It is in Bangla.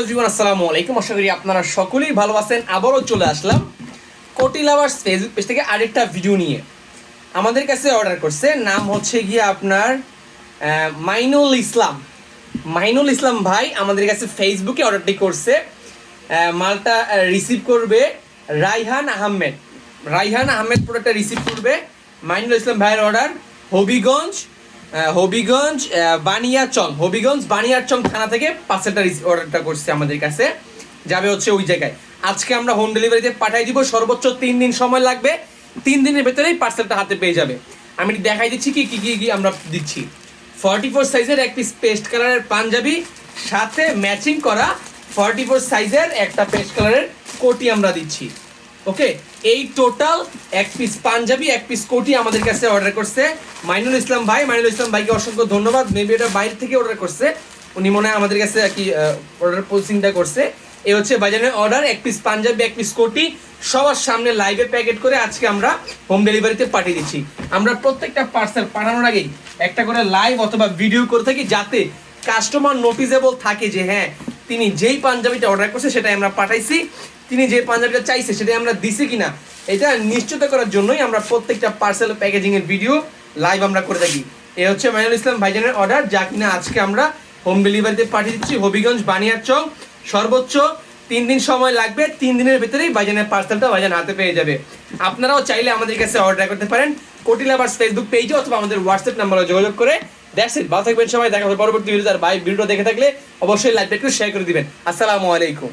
এভরিওয়ান, আসসালামু আলাইকুম। আশা করি আপনারা সকলেই ভালো আছেন। আবারও চলে আসলাম কোটি লাভার্স ফেসবুক পেজ থেকে আরেকটা ভিডিও নিয়ে। আমাদের কাছে অর্ডার করছে, নাম হচ্ছে গিয়ে আপনার মাইনুল ইসলাম। মাইনুল ইসলাম ভাই আমাদের কাছে ফেসবুকে অর্ডারটি করছে। মালটা রিসিভ করবে রায়হান আহমেদ। রায়হান আহমেদ প্রোডাক্টটা রিসিভ করবে। মাইনুল ইসলাম ভাইয়ের অর্ডার হবিগঞ্জ বানিয়াচং থানা থেকে পার্সেলটা অর্ডারটা করছে আমাদের কাছে, যাবে হচ্ছে ওই জায়গায়। আজকে আমরা হোম ডেলিভারিতে পাঠিয়ে দিব। সর্বোচ্চ 3 দিন সময় লাগবে। 3 দিনের ভেতরেই পার্সেলটা হাতে পেয়ে যাবে। আমি দেখাই দিচ্ছি কি কি কি আমরা দিচ্ছি। 44 সাইজের এক পিস পেস্ট কালারের পাঞ্জাবি, সাথে ম্যাচিং করা 44 সাইজের একটা পেস্ট কালারের কোটি আমরা দিচ্ছি। ওকে, এই টোটাল এক পিস পাঞ্জাবি, এক পিস কোটি আমাদের কাছে অর্ডার করছে মাইনুল ইসলাম ভাই। মাইনুল ইসলাম ভাইকে অসংখ্য ধন্যবাদ। মেবি এটা বাইরে থেকে অর্ডার করছে, উনি মনে হয় আমাদের কাছে কি অর্ডার পোস্টিংটা করছে। এই হচ্ছে বাজারের অর্ডার, এক পিস পাঞ্জাবি, এক পিস কোটি, সবার সামনে লাইভে প্যাকেট করে আজকে আমরা হোম ডেলিভারিতে পাঠিয়ে দিচ্ছি। আমরা প্রত্যেকটা পার্সেল পাঠানোর আগেই একটা করে লাইভ অথবা ভিডিও করে থাকি, যাতে কাস্টমার নোটিসেবল থাকে যে হ্যাঁ, তিনি যেই পাঞ্জাবিটা অর্ডার করছে সেটাই আমরা পাঠাইছি, তিনি যে পাঞ্জাবিটা চাইছে সেটাই আমরা দিছি কিনা, এটা নিশ্চিত করার জন্যই আমরা প্রত্যেকটা পার্সেল প্যাকেজিং এর ভিডিও লাইভ আমরা করে থাকি। এ হচ্ছে মাইনুল ইসলাম ভাইজানের অর্ডার, যা কিনা আজকে আমরা হোম ডেলিভারিতে পাঠিয়ে দিচ্ছি হবিগঞ্জ বানিয়াচং। সর্বোচ্চ 3 দিন সময় লাগবে। 3 দিনের ভিতরেই ভাইজানের পার্সেলটা ভাইজান হাতে পেয়ে যাবে। আপনারাও চাইলে আমাদের কাছে অর্ডার করতে পারেন কোটি লাভার্স ফেসবুক পেজে অথবা আমাদের হোয়াটসঅ্যাপ নাম্বারে যোগাযোগ করে। দ্যাটস ইট, ভালো থাকবেন সবাই। দেখা হবে পরবর্তী ভিডিও। আর ভাই ভিডিও দেখে থাকলে অবশ্যই লাইকটা একটু শেয়ার করে দিবেন। আসসালামু আলাইকুম।